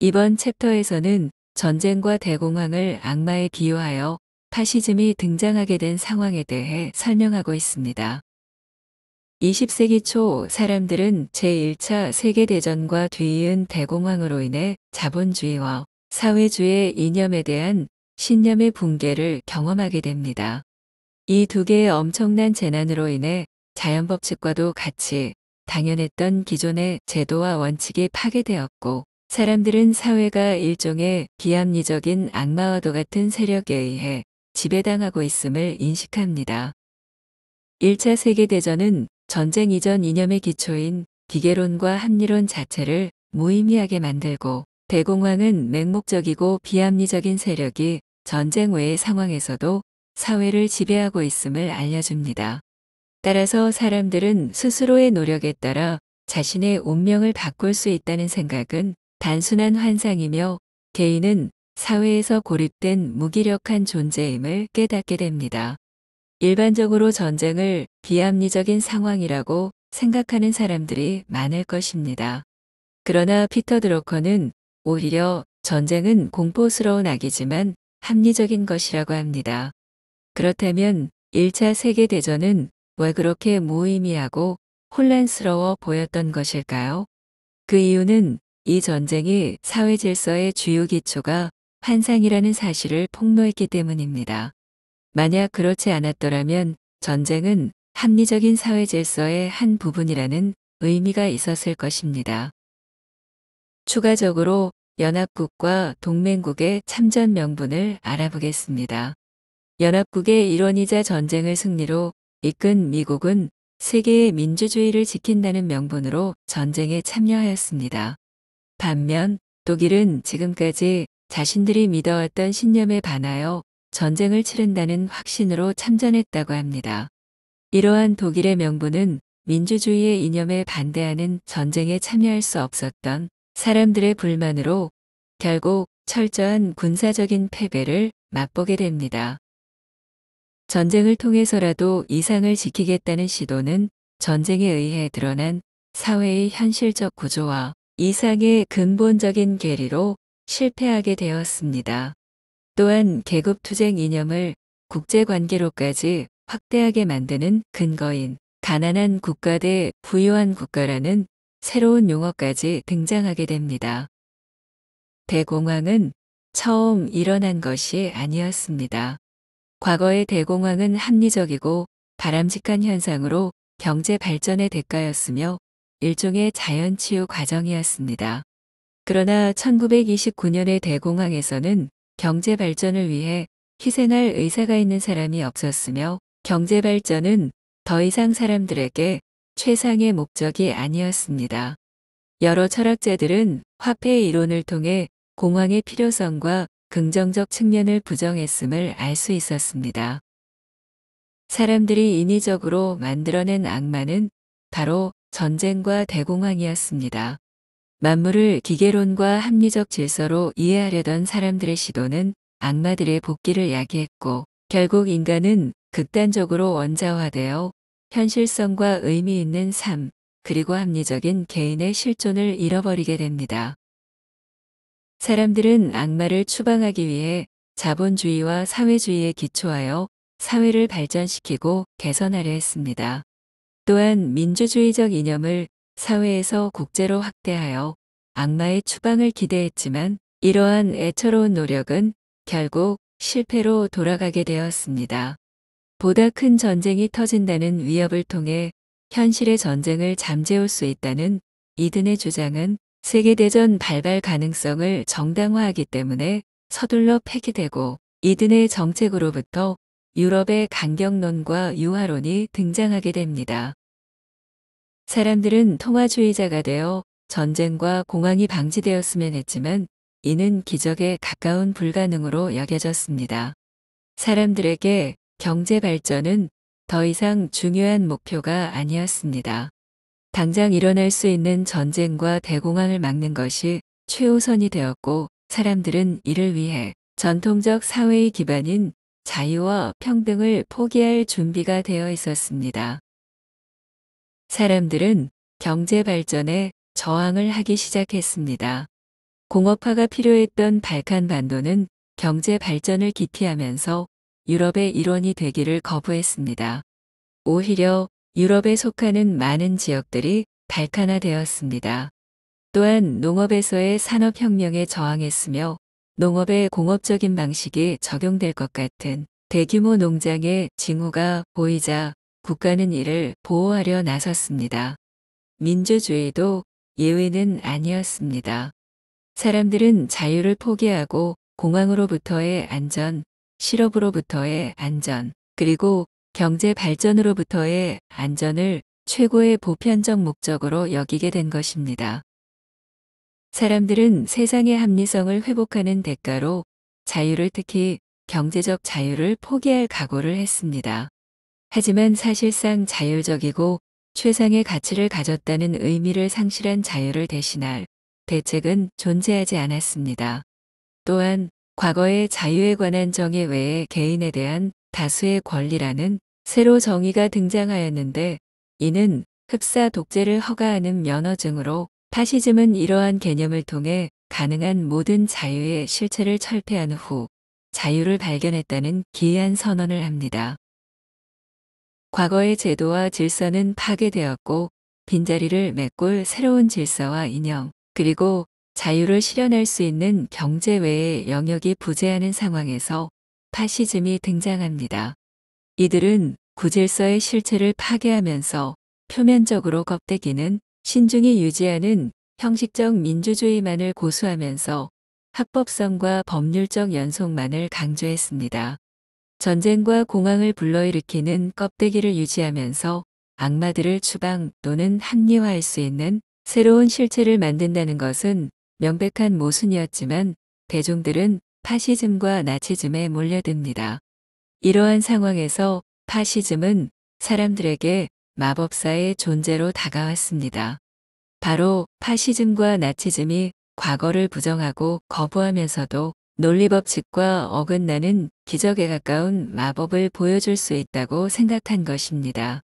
이번 챕터에서는 전쟁과 대공황을 악마에 비유하여 파시즘이 등장하게 된 상황에 대해 설명하고 있습니다. 20세기 초 사람들은 제1차 세계대전과 뒤이은 대공황으로 인해 자본주의와 사회주의의 이념에 대한 신념의 붕괴를 경험하게 됩니다. 이 두 개의 엄청난 재난으로 인해 자연법칙과도 같이 당연했던 기존의 제도와 원칙이 파괴되었고, 사람들은 사회가 일종의 비합리적인 악마와도 같은 세력에 의해 지배당하고 있음을 인식합니다. 1차 세계대전은 전쟁 이전 이념의 기초인 기계론과 합리론 자체를 무의미하게 만들고, 대공황은 맹목적이고 비합리적인 세력이 전쟁 외의 상황에서도 사회를 지배하고 있음을 알려줍니다. 따라서 사람들은 스스로의 노력에 따라 자신의 운명을 바꿀 수 있다는 생각은 단순한 환상이며, 개인은 사회에서 고립된 무기력한 존재임을 깨닫게 됩니다. 일반적으로 전쟁을 비합리적인 상황이라고 생각하는 사람들이 많을 것입니다. 그러나 피터 드러커는 오히려 전쟁은 공포스러운 악이지만 합리적인 것이라고 합니다. 그렇다면 1차 세계대전은 왜 그렇게 무의미하고 혼란스러워 보였던 것일까요? 그 이유는 이 전쟁이 사회 질서의 주요 기초가 환상이라는 사실을 폭로했기 때문입니다. 만약 그렇지 않았더라면 전쟁은 합리적인 사회 질서의 한 부분이라는 의미가 있었을 것입니다. 추가적으로 연합국과 동맹국의 참전 명분을 알아보겠습니다. 연합국의 일원이자 전쟁을 승리로 이끈 미국은 세계의 민주주의를 지킨다는 명분으로 전쟁에 참여하였습니다. 반면 독일은 지금까지 자신들이 믿어왔던 신념에 반하여 전쟁을 치른다는 확신으로 참전했다고 합니다. 이러한 독일의 명분은 민주주의의 이념에 반대하는 전쟁에 참여할 수 없었던 사람들의 불만으로 결국 철저한 군사적인 패배를 맛보게 됩니다. 전쟁을 통해서라도 이상을 지키겠다는 시도는 전쟁에 의해 드러난 사회의 현실적 구조와 이상의 근본적인 괴리로 실패하게 되었습니다. 또한 계급투쟁 이념을 국제관계로까지 확대하게 만드는 근거인 가난한 국가 대 부유한 국가라는 새로운 용어까지 등장하게 됩니다. 대공황은 처음 일어난 것이 아니었습니다. 과거의 대공황은 합리적이고 바람직한 현상으로 경제 발전의 대가였으며 일종의 자연치유 과정이었습니다. 그러나 1929년의 대공황에서는 경제 발전을 위해 희생할 의사가 있는 사람이 없었으며, 경제 발전은 더 이상 사람들에게 최상의 목적이 아니었습니다. 여러 철학자들은 화폐 이론을 통해 공황의 필요성과 긍정적 측면을 부정했음을 알 수 있었습니다. 사람들이 인위적으로 만들어낸 악마는 바로 전쟁과 대공황이었습니다. 만물을 기계론과 합리적 질서로 이해하려던 사람들의 시도는 악마들의 복귀를 야기했고, 결국 인간은 극단적으로 원자화되어 현실성과 의미 있는 삶, 그리고 합리적인 개인의 실존을 잃어버리게 됩니다. 사람들은 악마를 추방하기 위해 자본주의와 사회주의에 기초하여 사회를 발전시키고 개선하려 했습니다. 또한 민주주의적 이념을 사회에서 국제로 확대하여 악마의 추방을 기대했지만, 이러한 애처로운 노력은 결국 실패로 돌아가게 되었습니다. 보다 큰 전쟁이 터진다는 위협을 통해 현실의 전쟁을 잠재울 수 있다는 이든의 주장은 세계대전 발발 가능성을 정당화하기 때문에 서둘러 폐기되고, 이든의 정책으로부터 유럽의 강경론과 유화론이 등장하게 됩니다. 사람들은 통화주의자가 되어 전쟁과 공황이 방지되었으면 했지만, 이는 기적에 가까운 불가능으로 여겨졌습니다. 사람들에게 경제 발전은 더 이상 중요한 목표가 아니었습니다. 당장 일어날 수 있는 전쟁과 대공황을 막는 것이 최우선이 되었고, 사람들은 이를 위해 전통적 사회의 기반인 자유와 평등을 포기할 준비가 되어 있었습니다. 사람들은 경제 발전에 저항을 하기 시작했습니다. 공업화가 필요했던 발칸 반도는 경제 발전을 기피하면서 유럽의 일원이 되기를 거부했습니다. 오히려 유럽에 속하는 많은 지역들이 발칸화되었습니다. 또한 농업에서의 산업혁명에 저항했으며 농업의 공업적인 방식이 적용될 것 같은 대규모 농장의 징후가 보이자 국가는 이를 보호하려 나섰습니다. 민주주의도 예외는 아니었습니다. 사람들은 자유를 포기하고 공황으로부터의 안전, 실업으로부터의 안전, 그리고 경제 발전으로부터의 안전을 최고의 보편적 목적으로 여기게 된 것입니다. 사람들은 세상의 합리성을 회복하는 대가로 자유를, 특히 경제적 자유를 포기할 각오를 했습니다. 하지만 사실상 자율적이고 최상의 가치를 가졌다는 의미를 상실한 자유를 대신할 대책은 존재하지 않았습니다. 또한 과거의 자유에 관한 정의 외에 개인에 대한 다수의 권리라는 새로 정의가 등장하였는데, 이는 흡사 독재를 허가하는 면허증으로 파시즘은 이러한 개념을 통해 가능한 모든 자유의 실체를 철폐한 후 자유를 발견했다는 기이한 선언을 합니다. 과거의 제도와 질서는 파괴되었고 빈자리를 메꿀 새로운 질서와 이념, 그리고 자유를 실현할 수 있는 경제 외의 영역이 부재하는 상황에서 파시즘이 등장합니다. 이들은 구질서의 실체를 파괴하면서 표면적으로 껍데기는 신중히 유지하는 형식적 민주주의만을 고수하면서 합법성과 법률적 연속만을 강조했습니다. 전쟁과 공황을 불러일으키는 껍데기를 유지하면서 악마들을 추방 또는 합리화할 수 있는 새로운 실체를 만든다는 것은 명백한 모순이었지만 대중들은 파시즘과 나치즘에 몰려듭니다. 이러한 상황에서 파시즘은 사람들에게 마법사의 존재로 다가왔습니다. 바로 파시즘과 나치즘이 과거를 부정하고 거부하면서도 논리법칙과 어긋나는 기적에 가까운 마법을 보여줄 수 있다고 생각한 것입니다.